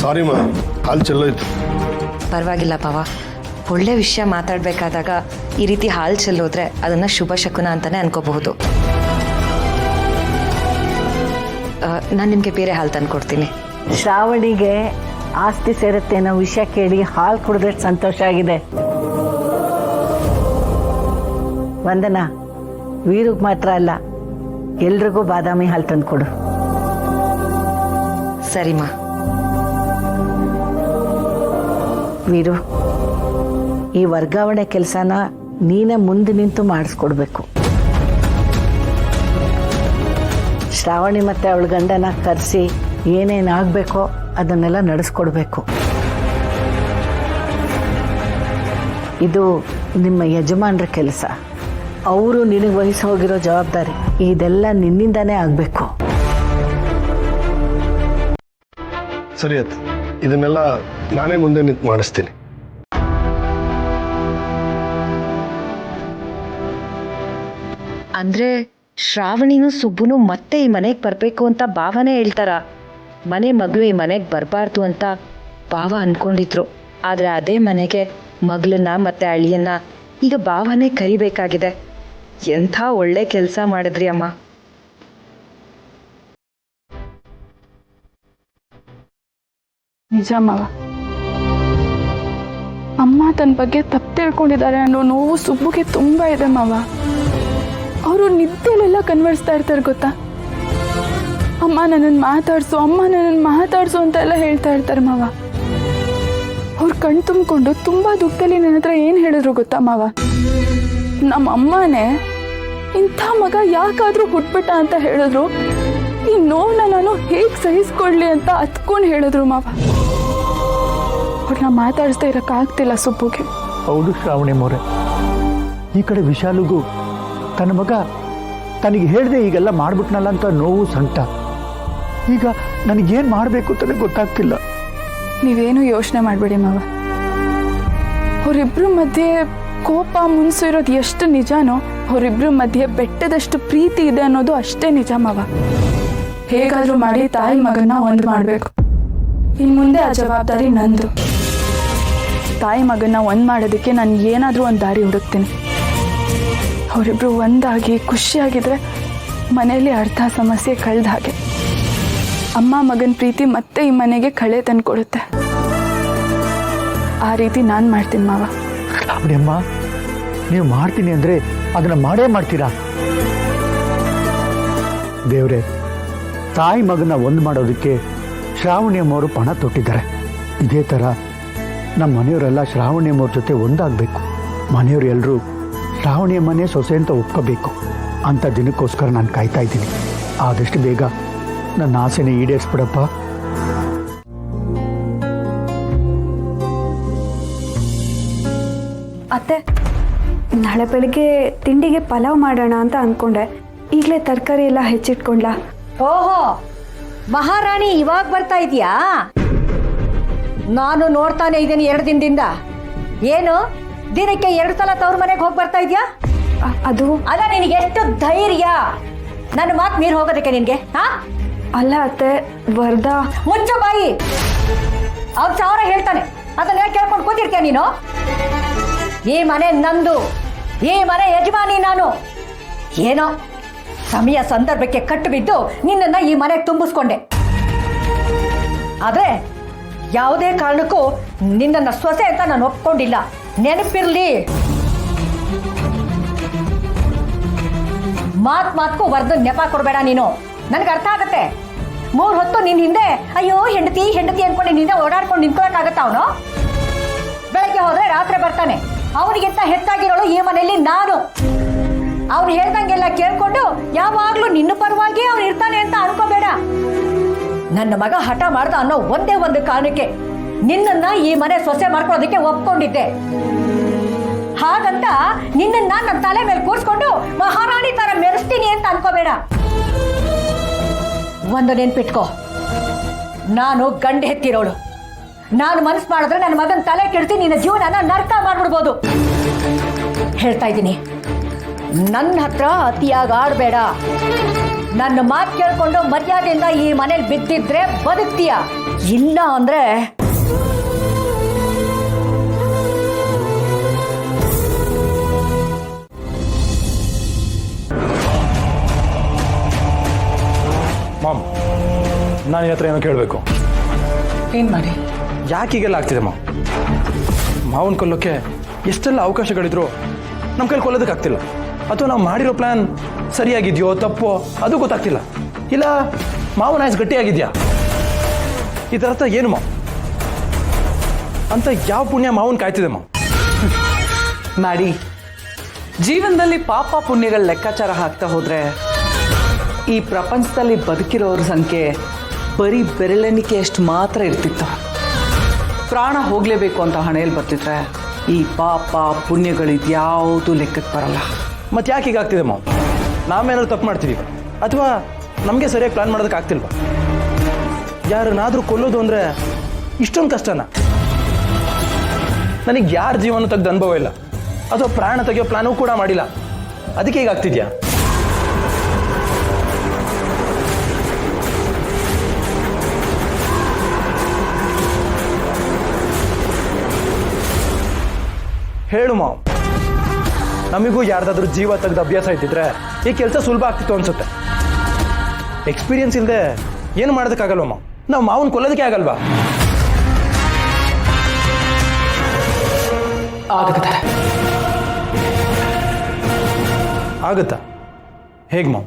ಸಾರಿ ಮಾ, ಹಾಲು ಚೆಲ್ಲೋಯ್ತು. ಪರವಾಗಿಲ್ಲ ಪಾವ, ಒಳ್ಳೆ ವಿಷಯ ಮಾತಾಡಬೇಕಾದಾಗ ಈ ರೀತಿ ಹಾಲು ಚೆಲ್ಲೋದ್ರೆ ಅದನ್ನು ಶುಭ ಶಕುನ ಅಂತಲೇ ಅನ್ಕೋಬಹುದು. ನಾನು ನಿಮಗೆ ಬೇರೆ ಹಾಲು ತಂದು ಕೊಡ್ತೀನಿ. ಶ್ರಾವಣಿಗೆ ಆಸ್ತಿ ಸೇರುತ್ತೆ ಅನ್ನೋ ವಿಷಯ ಕೇಳಿ ಹಾಲು ಕುಡಿದ್ರೆ ಸಂತೋಷ ಆಗಿದೆ. ವಂದನಾ, ವೀರಿಗೆ ಮಾತ್ರ ಅಲ್ಲ, ಎಲ್ರಿಗೂ ಬಾದಾಮಿ ಹಾಲು ತಂದು ಕೊಡು. ಸರಿಮಾ. ವೀರು, ಈ ವರ್ಗಾವಣೆ ಕೆಲಸನ ನೀನೇ ಮುಂದೆ ನಿಂತು ಮಾಡಿಸ್ಕೊಡ್ಬೇಕು. ಶ್ರಾವಣಿ ಮತ್ತೆ ಅವಳ ಗಂಡನ ಕರೆಸಿ ಏನೇನಾಗಬೇಕೋ ಅದನ್ನೆಲ್ಲ ನಡೆಸ್ಕೊಡ್ಬೇಕು. ಇದು ನಿಮ್ಮ ಯಜಮಾನ್ರ ಕೆಲಸ. ಅವರು ನಿನಗೆ ವಹಿಸಿ ಹೋಗಿರೋ ಜವಾಬ್ದಾರಿ. ಇದೆಲ್ಲ ನಿನ್ನಿಂದಾನೇ ಆಗಬೇಕು. ಸರಿ ಆಯ್ತು, ಇದನ್ನೆಲ್ಲ ನಾನೇ ಮುಂದೆ ನಿಂತು ಮಾಡಿಸ್ತೀನಿ. ಅಂದ್ರೆ ಶ್ರಾವಣಿನೂ ಸುಬ್ಬುನು ಮತ್ತೆ ಈ ಮನೆಗೆ ಬರಬೇಕು ಅಂತ ಭಾವನೆ ಹೇಳ್ತಾರ. ಮನೆ ಮಗಳು ಈ ಮನೆಗೆ ಬರಬಾರ್ದು ಅಂತ ಭಾವ ಅನ್ಕೊಂಡಿದ್ರು. ಆದರೆ ಅದೇ ಮನೆಗೆ ಮಗಳನ್ನ ಮತ್ತೆ ಅಳಿಯನ್ನ ಈಗ ಭಾವನೆ ಕರಿಬೇಕಾಗಿದೆ. ಎಂಥ ಒಳ್ಳೆ ಕೆಲಸ ಮಾಡಿದ್ರಿ ಅಮ್ಮ. ನಿಜ ಮಾವ, ಅಮ್ಮ ತನ್ನ ಬಗ್ಗೆ ತಪ್ಪು ತಿಳ್ಕೊಂಡಿದ್ದಾರೆ ಅನ್ನೋ ನೋವು ಸುಬ್ಬುಗೆ ತುಂಬ ಇದೆ ಮಾವ. ಅವರು ನಿದ್ದೆಲೆಲ್ಲ ಕನ್ವರ್ಸ್ತಾ ಇರ್ತಾರೆ ಗೊತ್ತಾ. ಅಮ್ಮ ನನ್ನನ್ನು ಮಾತಾಡ್ಸು, ಅಮ್ಮ ನನ್ನನ್ನು ಮಾತಾಡ್ಸು ಅಂತ ಎಲ್ಲ ಹೇಳ್ತಾ ಇರ್ತಾರೆ ಮಾವ. ಅವ್ರು ಕಣ್ ತುಂಬಿಕೊಂಡು ತುಂಬ ದುಃಖದಲ್ಲಿ ನನ್ನ ಹತ್ರ ಏನು ಹೇಳಿದ್ರು ಗೊತ್ತಾ ಮಾವ, ನಮ್ಮ ಅಮ್ಮನೇ ಇಂಥ ಮಗ ಯಾಕಾದರೂ ಹುಟ್ಬಿಟ್ಟ ಅಂತ ಹೇಳಿದ್ರು, ಈ ನೋವನ್ನ ನಾನು ಹೇಗೆ ಸಹಿಸ್ಕೊಳ್ಳಿ ಅಂತ ಹತ್ಕೊಂಡು ಹೇಳಿದ್ರು ಮಾವ. ಅವ್ರನ್ನ ಮಾತಾಡಿಸ್ತಾ ಇರೋಕ್ಕಾಗ್ತಿಲ್ಲ ಸುಬ್ಬುಗೆ. ಹೌದು ಶ್ರಾವಣಿ ಮೋರೆ, ಈ ಕಡೆ ವಿಶಾಲಿಗೂ ತನ್ನ ಮಗ ತನಗೆ ಹೇಳಿದೆ ಈಗೆಲ್ಲ ಮಾಡ್ಬಿಟ್ನಲ್ಲ ಅಂತ ನೋವು ಸಂಕಟ. ಈಗ ನನಗೇನು ಮಾಡಬೇಕು ಅಂತಲೇ ಗೊತ್ತಾಗ್ತಿಲ್ಲ. ನೀವೇನು ಯೋಚನೆ ಮಾಡಬೇಡಿ ಮಾವ. ಅವರಿಬ್ಬರ ಮಧ್ಯೆ ಕೋಪ ಮುನ್ಸು ಇರೋದು ಎಷ್ಟು ನಿಜಾನೋ, ಅವರಿಬ್ಬರ ಮಧ್ಯೆ ಬೆಟ್ಟದಷ್ಟು ಪ್ರೀತಿ ಇದೆ ಅನ್ನೋದು ಅಷ್ಟೇ ನಿಜ ಮಾವ. ಹೇಗಾದರೂ ಮಾಡಿ ತಾಯಿ ಮಗನ ಒಂದು ಮಾಡಬೇಕು. ಇನ್ನು ಮುಂದೆ ಆ ಜವಾಬ್ದಾರಿ ನಂದು. ತಾಯಿ ಮಗನ ಒಂದು ಮಾಡೋದಕ್ಕೆ ನಾನು ಏನಾದರೂ ಒಂದು ದಾರಿ ಹುಡುಕ್ತೀನಿ. ಅವರಿಬ್ರು ಒಂದಾಗಿ ಖುಷಿಯಾಗಿದ್ರೆ ಮನೆಯಲ್ಲಿ ಅರ್ಧ ಸಮಸ್ಯೆ ಕಳೆದ ಹಾಗೆ. ಅಮ್ಮ ಮಗನ ಪ್ರೀತಿ ಮತ್ತೆ ಈ ಮನೆಗೆ ಕಳೆ ತಂದುಕೊಡುತ್ತೆ. ಆ ರೀತಿ ನಾನು ಮಾಡ್ತೀನಿ ಮಾವ. ಅಮ್ಮ, ನೀವು ಮಾಡ್ತೀನಿ ಅಂದರೆ ಅದನ್ನು ಮಾಡೇ ಮಾಡ್ತೀರಾ? ದೇವ್ರೆ, ತಾಯಿ ಮಗನ ಒಂದು ಮಾಡೋದಕ್ಕೆ ಶ್ರಾವಣಿಯಮ್ಮವರು ಪಣ ತೊಟ್ಟಿದ್ದಾರೆ. ಇದೇ ಥರ ನಮ್ಮ ಮನೆಯವರೆಲ್ಲ ಶ್ರಾವಣಿಯಮ್ಮವ್ರ ಜೊತೆ ಒಂದಾಗಬೇಕು. ಮನೆಯವರು ಎಲ್ಲರೂ ಶ್ರಾವಣಿಯಮ್ಮನೇ ಸೊಸೆ ಅಂತ ಒಪ್ಕೋಬೇಕು ಅಂತ ದಿನಕ್ಕೋಸ್ಕರ ನಾನು ಕಾಯ್ತಾ ಇದ್ದೀನಿ. ಆದಷ್ಟು ಬೇಗ ನನ್ನ ಆಸೆನೇ ಈಡೇರಿಸ್ಬಿಡಪ್ಪ. ಅತ್ತೆ, ನಾಳೆ ಬೆಳಿಗ್ಗೆ ತಿಂಡಿಗೆ ಪಲಾವ್ ಮಾಡೋಣ ಅಂತ ಅಂದ್ಕೊಂಡೆ. ಈಗಲೇ ತರಕಾರಿ ಎಲ್ಲ ಹೆಚ್ಚಿಟ್ಕೊಂಡ್ಲಾ? ಓಹೋ, ಮಹಾರಾಣಿ ಇವಾಗ ಬರ್ತಾ ಇದೆಯಾ? ನಾನು ನೋಡ್ತಾನೆ ಇದ್ದೀನಿ 2 ದಿನದಿಂದ. ಏನು ದಿನಕ್ಕೆ 2 ಸಲ ತವ್ರ ಮನೆಗೆ ಹೋಗಿ ಬರ್ತಾ ಇದೆಯಾ? ಅದು ಅಲ್ಲ, ನಿನಗೆ ಎಷ್ಟು ಧೈರ್ಯ ನನ್ನ ಮಾತು ಮೀರಿ ಹೋಗೋದಕ್ಕೆ ನಿನಗೆ? ಅಲ್ಲ ಅತ್ತೆ, ವರ್ಧಾ. ಮುಚ್ಚ ಬಾಯಿ. ಅವ್ರು 1000 ಹೇಳ್ತಾನೆ, ಅದನ್ನ ಕೇಳ್ಕೊಂಡು ಕೂತಿರ್ತೀಯ ನೀನು? ಈ ಮನೆ ನಂದು, ಈ ಮನೆ ಯಜಮಾನಿ ನಾನು. ಏನೋ ಸಮಯ ಸಂದರ್ಭಕ್ಕೆ ಕಟ್ಟು ಬಿದ್ದು ನಿನ್ನನ್ನು ಈ ಮನೆಗೆ ತುಂಬಿಸ್ಕೊಂಡೆ. ಆದರೆ ಯಾವುದೇ ಕಾರಣಕ್ಕೂ ನಿನ್ನನ್ನು ಸೊಸೆ ಅಂತ ನಾನು ಒಪ್ಕೊಂಡಿಲ್ಲ, ನೆನಪಿರ್ಲಿ. ಮಾತ್ಗೂ ವರ್ಧನ್ ನೆಪ ಕೊಡಬೇಡ ನೀನು. ನನಗೆ ಅರ್ಥ ಆಗತ್ತೆ. 3 ಹೊತ್ತು ನಿನ್ನ ಹಿಂದೆ ಅಯ್ಯೋ ಹೆಂಡತಿ ಹೆಂಡತಿ ಅನ್ಕೊಂಡು ನಿನ್ನ ಹಿಂದೆ ಓಡಾಡ್ಕೊಂಡು ನಿಂತ್ಕೊಳಕ್ಕಾಗತ್ತ ಅವನು? ಬೆಳಗ್ಗೆ ಹೋದ್ರೆ ರಾತ್ರಿ ಬರ್ತಾನೆ. ಅವನಿಗಿಂತ ಹೆಚ್ಚಾಗಿರೋಳು ಈ ಮನೆಯಲ್ಲಿ ನಾನು. ಅವ್ನು ಹೇಳ್ದಂಗೆಲ್ಲ ಕೇಳ್ಕೊಂಡು ಯಾವಾಗ್ಲೂ ನಿನ್ನ ಪರವಾಗಿ ಅವ್ನು ಇರ್ತಾನೆ ಅಂತ ಅನ್ಕೋಬೇಡ. ನನ್ನ ಮಗ ಹಠ ಮಾಡ್ದ ಅನ್ನೋ ಒಂದೇ ಒಂದು ಕಾರಣಕ್ಕೆ ನಿನ್ನನ್ನ ಈ ಮನೆ ಸೊಸೆ ಮಾಡ್ಕೊಳ್ಳೋದಕ್ಕೆ ಒಪ್ಕೊಂಡಿದ್ದೆ. ಹಾಗಂತ ನಿನ್ನನ್ನ ನನ್ನ ತಲೆ ಮೇಲೆ ಕೂರಿಸ್ಕೊಂಡು ಮಹಾರಾಣಿ ತರ ಮೆರೆಸ್ತೀನಿ ಅಂತ ಅನ್ಕೋಬೇಡ. ಒಂದು ನೆನ್ಪಿಟ್ಕೋ, ನಾನು ಗಂಡ ಹೆತ್ತಿರೋಳು. ನಾನು ಮನಸ್ಸು ಮಾಡಿದ್ರೆ ನನ್ನ ಮಗನ ತಲೆ ಕೆಡಿಸಿ ನಿನ್ನ ಜೀವನನ ನರ್ಕ ಮಾಡ್ಬಿಡ್ಬೋದು. ಹೇಳ್ತಾ ಇದ್ದೀನಿ, ನನ್ನ ಹತ್ರ ಅತಿಯಾಗಿ ಆಡಬೇಡ. ನನ್ನ ಮಾತು ಕೇಳ್ಕೊಂಡು ಮರ್ಯಾದೆಯಿಂದ ಈ ಮನೇಲಿ ಬಿದ್ದಿದ್ರೆ ಬದುಕ್ತೀಯ. ಇಲ್ಲ ಅಂದ್ರೆ ಮಾಮ್, ನಾನು ನಿನ್ನ ಹತ್ರ ಏನೋ ಕೇಳಬೇಕು. ಏನು ಮಾಡಿ? ಯಾಕೆ ಹೀಗೆಲ್ಲ ಆಗ್ತಿದೆ ಮಾವನ ಕೊಲ್ಲೋಕ್ಕೆ ಎಷ್ಟೆಲ್ಲ ಅವಕಾಶಗಳಿದ್ರು ನಮ್ಮ ಕೈಲಿ ಕೊಲ್ಲೋದಕ್ಕಾಗ್ತಿಲ್ಲ. ಅಥವಾ ನಾವು ಮಾಡಿರೋ ಪ್ಲಾನ್ ಸರಿಯಾಗಿದೆಯೋ ತಪ್ಪೋ ಅದು ಗೊತ್ತಾಗ್ತಿಲ್ಲ. ಇಲ್ಲ ಮಾವನ ಆಯ್ಸ್ ಗಟ್ಟಿಯಾಗಿದೆಯಾ? ಇದರ ಅರ್ಥ ಏನು ಮಾವು? ಅಂತ ಯಾವ ಪುಣ್ಯ ಮಾವನ್ ಕಾಯ್ತಿದೆ ಮಾಡಿ, ಜೀವನದಲ್ಲಿ ಪಾಪ ಪುಣ್ಯಗಳ ಲೆಕ್ಕಾಚಾರ ಹಾಕ್ತಾ ಹೋದ್ರೆ ಈ ಪ್ರಪಂಚದಲ್ಲಿ ಬದುಕಿರೋರ ಸಂಖ್ಯೆ ಬರೀ ಬೆರಳೆಣಿಕೆಯಷ್ಟು ಮಾತ್ರ ಇರ್ತಿತ್ತು. ಪ್ರಾಣ ಹೋಗಲೇಬೇಕು ಅಂತ ಹಣೆಯಲ್ಲಿ ಬರ್ತಿದ್ರೆ ಈ ಪಾಪ ಪುಣ್ಯಗಳಿದ್ಯಾವುದು ಲೆಕ್ಕಕ್ಕೆ ಬರಲ್ಲ. ಮತ್ತೆ ಯಾಕೆ ಹೀಗಾಗ್ತಿದೆ ಮಾವು? ನಾವೇನಾದ್ರು ತಪ್ಪು ಮಾಡ್ತಿದ್ದೀವಿ ಅಥವಾ ನಮಗೆ ಸರಿಯಾಗಿ ಪ್ಲಾನ್ ಮಾಡೋದಕ್ಕೆ ಆಗ್ತಿಲ್ವಾ? ಯಾರನ್ನಾದರೂ ಕೊಲ್ಲೋದು ಅಂದರೆ ಇಷ್ಟೊಂದು ಕಷ್ಟನ? ನನಗೆ ಯಾರ ಜೀವನ ತೆಗೆದು ಅನುಭವ ಇಲ್ಲ ಅಥವಾ ಪ್ರಾಣ ತೆಗೆಯೋ ಪ್ಲಾನೂ ಕೂಡ ಮಾಡಿಲ್ಲ. ಅದಕ್ಕೆ ಹೀಗಾಗ್ತಿದ್ಯಾ? ಹೇಳು ಮಾವು, ನಮಗೂ ಯಾರ್ದಾದ್ರೂ ಜೀವ ತೆಗೆದು ಅಭ್ಯಾಸ ಇದ್ದಿದ್ರೆ ಈ ಕೆಲಸ ಸುಲಭ ಆಗ್ತಿತ್ತು ಅನ್ಸುತ್ತೆ. ಎಕ್ಸ್ಪೀರಿಯನ್ಸ್ ಇಲ್ಲದೆ ಏನು ಮಾಡೋದಕ್ಕಾಗಲ್ವ ಮಾವು? ನಾವು ಮಾವನ್ ಕೊಲ್ಲೋದಕ್ಕೆ ಆಗಲ್ವಾ? ಆಗುತ್ತಾ? ಹೇಗೆ ಮಾವು?